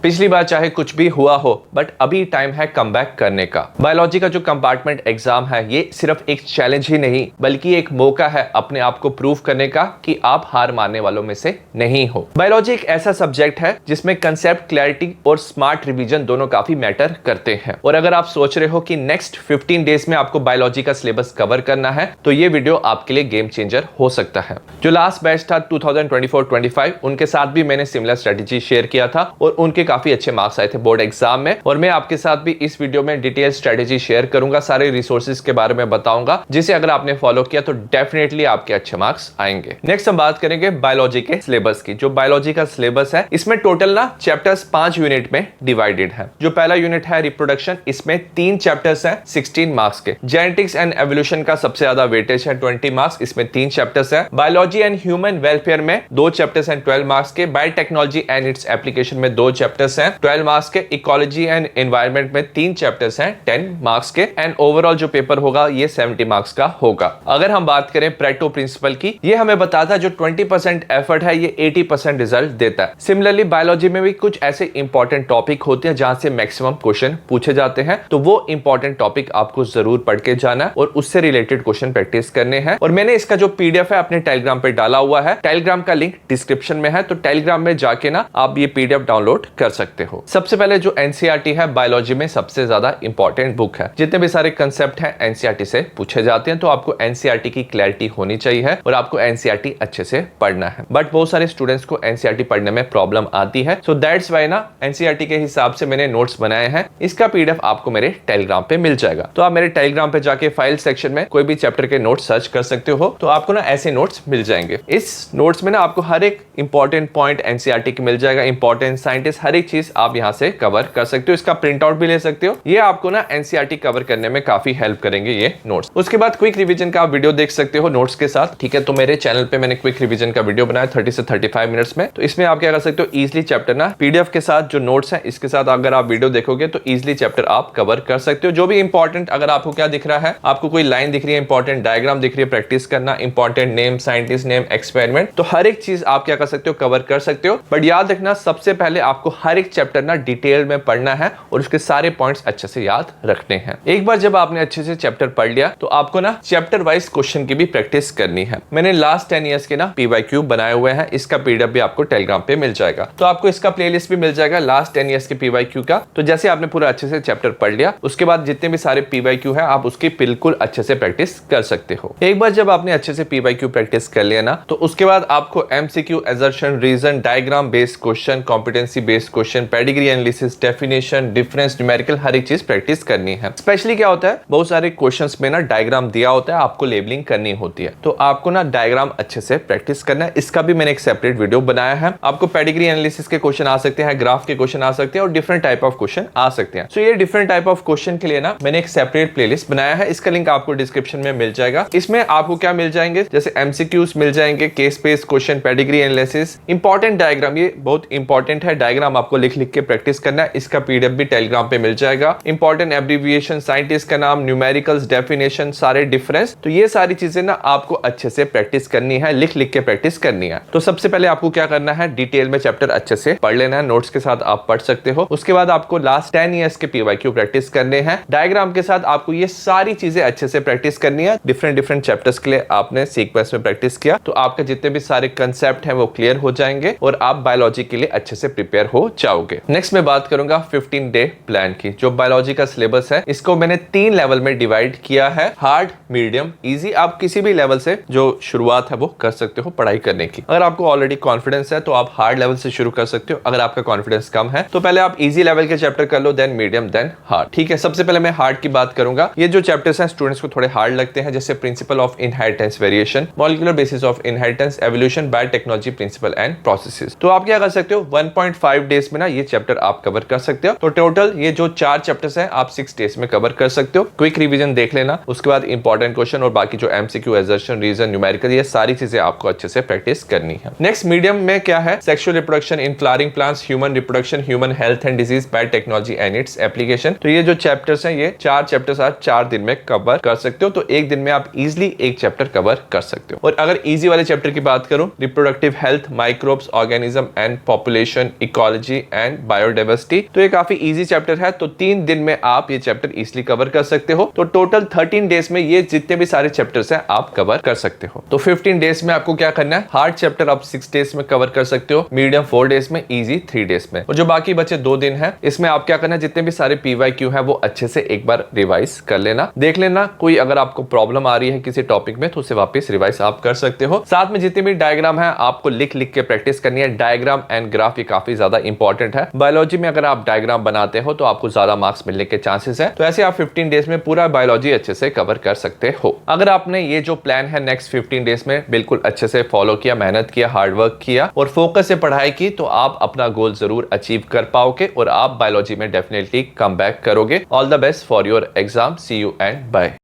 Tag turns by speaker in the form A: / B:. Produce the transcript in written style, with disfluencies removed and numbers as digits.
A: पिछली बार चाहे कुछ भी हुआ हो, बट अभी टाइम है कमबैक करने का। बायोलॉजी का जो कंपार्टमेंट एग्जाम है ये सिर्फ एक चैलेंज ही नहीं बल्कि एक मौका है अपने आप को प्रूव करने का कि आप हार मानने वालों में से नहीं हो। बायोलॉजी एक ऐसा सब्जेक्ट है जिसमें कंसेप्ट क्लैरिटी और स्मार्ट रिवीजन दोनों काफी मैटर करते हैं। और अगर आप सोच रहे हो कि नेक्स्ट 15 डेज में आपको बायोलॉजी का सिलेबस कवर करना है तो ये वीडियो आपके लिए गेम चेंजर हो सकता है। जो लास्ट बैच था 2024-25 उनके साथ भी मैंने सिमिलर स्ट्रेटेजी शेयर किया था और उनके काफी अच्छे मार्क्स आए थे बोर्ड एग्जाम में। और मैं आपके साथ भी इस वीडियो में डिटेल स्ट्रेटेजी शेयर करूंगा, सारे रिसोर्सेज के बारे में बताऊंगा जिसे अगर आपने फॉलो किया तो डेफिनेटली आपके अच्छे मार्क्स आएंगे। नेक्स्ट हम बात करेंगे बायोलॉजी के सिलेबस की। जो बायोलॉजी का सिलेबस है इसमें टोटल ना चैप्टर्स 5 यूनिट में डिवाइडेड है। जो पहला यूनिट है रिप्रोडक्शन, इसमें 3 चैप्टर्स हैं 16 मार्क्स के। जेनेटिक्स एंड एवोल्यूशन का सबसे ज्यादा वेटेज है 20 मार्क्स, इसमें 3 चैप्टर्स है। बायोलॉजी एंड ह्यूमन वेलफेयर में 2 चैप्टर्स हैं 12 मार्क्स के। बायोटेक्नोलॉजी एंड इट्स एप्लीकेशन में 2 चैप्टर्स हैं 12 मार्क्स के। इकोलॉजी एंड एनवायरनमेंट में 3 चैप्टर्स हैं 10 मार्क्स के। एंड ओवरऑल जो पेपर होगा ये 70 मार्क्स का होगा। अगर हम बात करें प्रेटो प्रिंसिपल की, ये हमें बताता है जो 20% एफर्ट है ये 80% रिजल्ट देता है। सिमिलरली बायोलॉजी में भी कुछ ऐसे इंपॉर्टेंट टॉपिक होते हैं जहां से मैक्सिमम क्वेश्चन पूछे जाते हैं, तो वो इंपॉर्टेंट टॉपिक आपको जरूर पढ़ के जाना है और उससे रिलेटेड क्वेश्चन प्रैक्टिस करने हैं। और मैंने इसका जो पीडीएफ है अपने टेलीग्राम पे डाला हुआ है, टेलीग्राम का लिंक डिस्क्रिप्शन में है, तो टेलीग्राम में जाके ना आप ये पीडीएफ डाउनलोड कर सकते हो। सबसे पहले जो एनसीईआरटी है बायोलॉजी में सबसे ज्यादा इंपॉर्टेंट बुक है। जितने भी सारे कंसेप्ट हैं एनसीईआरटी से पूछे जाते हैं, तो आपको एनसीईआरटी की क्लैरिटी होनी चाहिए और आपको एनसीईआरटी अच्छे से पढ़ना है। बट बहुत सारे स्टूडेंट्स को एनसीईआरटी पढ़ने में प्रॉब्लम आती है, सो दैट्स व्हाई ना एनसीईआरटी के हिसाब से मैंने नोट्स बनाए हैं। इसका पीडीएफ आपको मेरे टेलीग्राम पे मिल जाएगा। तो आप मेरे टेलीग्राम पे जाके फाइल सेक्शन में कोई भी चैप्टर के नोट्स सर्च कर सकते हो, तो आपको ना ऐसे नोट्स मिल जाएंगे। इस नोट्स में ना आपको हर एक इंपॉर्टेंट पॉइंट एनसीईआरटी के मिल जाएगा, इंपॉर्टेंट साइंटिस्ट, हर एक चीज आप यहाँ से कवर कर सकते हो। इसका प्रिंट आउट भी ले सकते हो। ये आपको ना एनसीईआरटी कवर करने में काफी हेल्प करेंगे ये नोट्स। उसके बाद क्विक रिवीजन का आप वीडियो देख सकते हो नोट्स के साथ, ठीक है। तो मेरे चैनल पे मैंने क्विक रिवीजन का वीडियो बनाया 30 से 35 मिनट्स में। तो इसमें आप क्या कर सकते हो, इजिली चैप्टर ना पीडीएफ के साथ जो नोट्स है इसके साथ अगर आप वीडियो देखोगे तो इजिली चैप्टर आप कवर कर सकते हो। जो भी इंपॉर्टेंट, अगर आपको क्या दिख रहा है, आपको कोई लाइन दिख रही है, इंपॉर्टेंट डायग्राम दिख रही है, प्रैक्टिस करना, important name, scientist name, experiment, तो हर एक चीज आप क्या कर सकते हो, कवर कर सकते हो। बट याद रखना सबसे पहले आपको हर एक चैप्टर ना डिटेल में पढ़ना है और उसके सारे पॉइंट्स अच्छे से याद रखने हैं। एक बार जब आपने अच्छे से चैप्टर पढ़ लिया तो आपको ना चैप्टर वाइज क्वेश्चन की भी प्रैक्टिस करनी है। मैंने लास्ट 10 इयर्स के ना पीवाईक्यू बनाए हुए हैं, इसका पीडीएफ भी आपको टेलीग्राम पे मिल जाएगा। तो आपको इसका प्लेलिस्ट भी मिल जाएगा लास्ट 10 इयर्स के पीवाईक्यू का। तो जैसे आपने पूरा अच्छे से चैप्टर पढ़ लिया, उसके बाद जितने भी सारे पीवाईक्यू है आप उसकी बिल्कुल अच्छे से प्रैक्टिस कर सकते हो। एक बार जब आपने अच्छे से पीवाईक्यू प्रैक्टिस कर लिया ना, तो उसके बाद आपको MCQ, assertion, reason, diagram based question, competency based question, pedigree analysis, definition, difference, numerical, हर एक चीज प्रैक्टिस करनी है। स्पेशली क्या होता है, बहुत सारे क्वेश्चंस में ना डायग्राम दिया होता है, आपको लेबलिंग करनी होती है, तो आपको ना डायग्राम अच्छे से प्रैक्टिस करना है। इसका भी मैंने एक सेपरेट वीडियो बनाया है। आपको पेडिग्री एनालिसिस के क्वेश्चन आ सकते हैं, ग्राफ के क्वेश्चन आ सकते हैं और डिफरेंट टाइप ऑफ क्वेश्चन आ सकते हैं। सो ये डिफरेंट टाइप ऑफ क्वेश्चन के लिए ना मैंने एक सेपरेट प्लेलिस्ट बनाया है, इसका लिंक आपको डिस्क्रिप्शन में मिल जाएगा। इसमें आपको क्या मिल जाएंगे, जैसे एमसीक्यूज मिल जाएंगे, case based question, pedigree analysis, important diagram, ये बहुत इंपॉर्टेंट है, डायग्राम आपको लिख लिख के प्रैक्टिस करना है। इसका पीडीएफ भी टेलीग्राम पे मिल जाएगा। इंपॉर्टेंट एब्रिविएशन, साइंटिस्ट का नाम, न्यूमेरिकल्स, डेफिनेशन, सारे डिफरेंस, तो ये सारी चीजें ना आपको अच्छे से प्रैक्टिस करनी है, लिख लिख के प्रैक्टिस करनी है। तो सबसे पहले आपको क्या करना है, डिटेल में चैप्टर अच्छे से पढ़ लेना है, नोट्स के साथ आप पढ़ सकते हो। उसके बाद आपको लास्ट 10 इयर्स के पीवाईक्यू प्रैक्टिस करने हैं, डायग्राम के साथ आपको ये सारी चीजें अच्छे से प्रैक्टिस करनी है। डिफरेंट चैप्टर्स के लिए आपने सीक्वेंस में प्रैक्टिस किया तो आपके जितने भी सारे कंसेप्ट हैं वो क्लियर हो जाएंगे और आप बायोलॉजी के लिए अच्छे से प्रिपेयर हो जाओगे। नेक्स्ट मैं बात करूंगा 15 डे प्लान की। जो बायोलॉजी का सिलेबस है इसको मैंने 3 लेवल में डिवाइड किया है, हार्ड, मीडियम, इजी। आप किसी भी लेवल से जो शुरुआत है वो कर सकते हो पढ़ाई करने की। अगर आपको ऑलरेडी कॉन्फिडेंस है तो आप हार्ड लेवल से शुरू कर सकते हो। अगर आपका कॉन्फिडेंस कम है तो पहले आप इजी लेवल के चैप्टर कर लो, देन मीडियम, देन हार्ड, ठीक है। सबसे पहले मैं हार्ड की बात करूंगा। ये जो चैप्टर्स हैं स्टूडेंट्स को थोड़े हार्ड लगते हैं, जैसे principle of inheritance variation, molecular basis of inheritance, evolution, biotechnology principle and processes. तो आप क्या कर सकते हो, 1.5 डेज में ना ये चैप्टर आप कवर कर सकते हो। तो टोटल ये जो 4 चैप्टर्स हैं आप 6 डेज में कवर कर सकते हो। क्विक रिवीजन देख लेना, उसके बाद इंपॉर्टेंट क्वेश्चन और बाकी जो एमसीक्यू, असर्शन, रीजन, न्यूमेरिकल, ये सारी चीजें आपको अच्छे से प्रैक्टिस करनी है। नेक्स्ट मीडियम में क्या है, sexual reproduction in flowering plants, human reproduction, human health and disease, biotechnology and its application. तो ये जो चैप्टर्स हैं ये 4 चैप्टर्स आप 4 दिन में कवर कर सकते हो। तो एक दिन में आप इजिली एक चैप्टर कवर कर सकते हो। और अगर इजी वाले चैप्टर की बात करूं, reproductive health, microbes, organism and population, ecology, biology and biodiversity. तो ये काफी इजी चैप्टर है, तो 3 दिन में आप ये चैप्टर इजिली कवर कर सकते हो। तो टोटल 13 डेज में ये जितने भी सारे चैप्टर्स हैं आप कवर कर सकते हो। तो 15 डेज में आपको क्या करना है, हार्ड चैप्टर आप 6 डेज में कवर कर सकते हो, मीडियम 4 डेज में, इजी 3 डेज में। और जो बाकी बचे 2 दिन है, इसमें आप क्या करना है, जितने भी सारे PYQ है वो अच्छे से एक बार रिवाइज कर लेना, देख लेना। कोई अगर आपको प्रॉब्लम आ रही है किसी टॉपिक में तो उसे वापस रिवाइज आप कर सकते हो। साथ में जितने भी डायग्राम है आपको लिख लिख के प्रैक्टिस करनी है। डायग्राम एंड ग्राफ ये काफी ज्यादा इंपॉर्टेंट है। बायोलॉजी में अगर आप डायग्राम बनाते हो तो आपको ज्यादा मार्क्स मिलने के चांसेस है। तो ऐसे आप 15 डेज में पूरा बायोलॉजी अच्छे से कवर कर सकते हो। अगर आपने ये जो प्लान है नेक्स्ट 15 डेज में बिल्कुल अच्छे से फॉलो किया, मेहनत किया, हार्डवर्क किया और फोकस से पढ़ाई की, तो आप अपना गोल जरूर अचीव कर पाओगे और आप बायोलॉजी में डेफिनेटली कम बैक करोगे। All the best for your exam. See you and bye.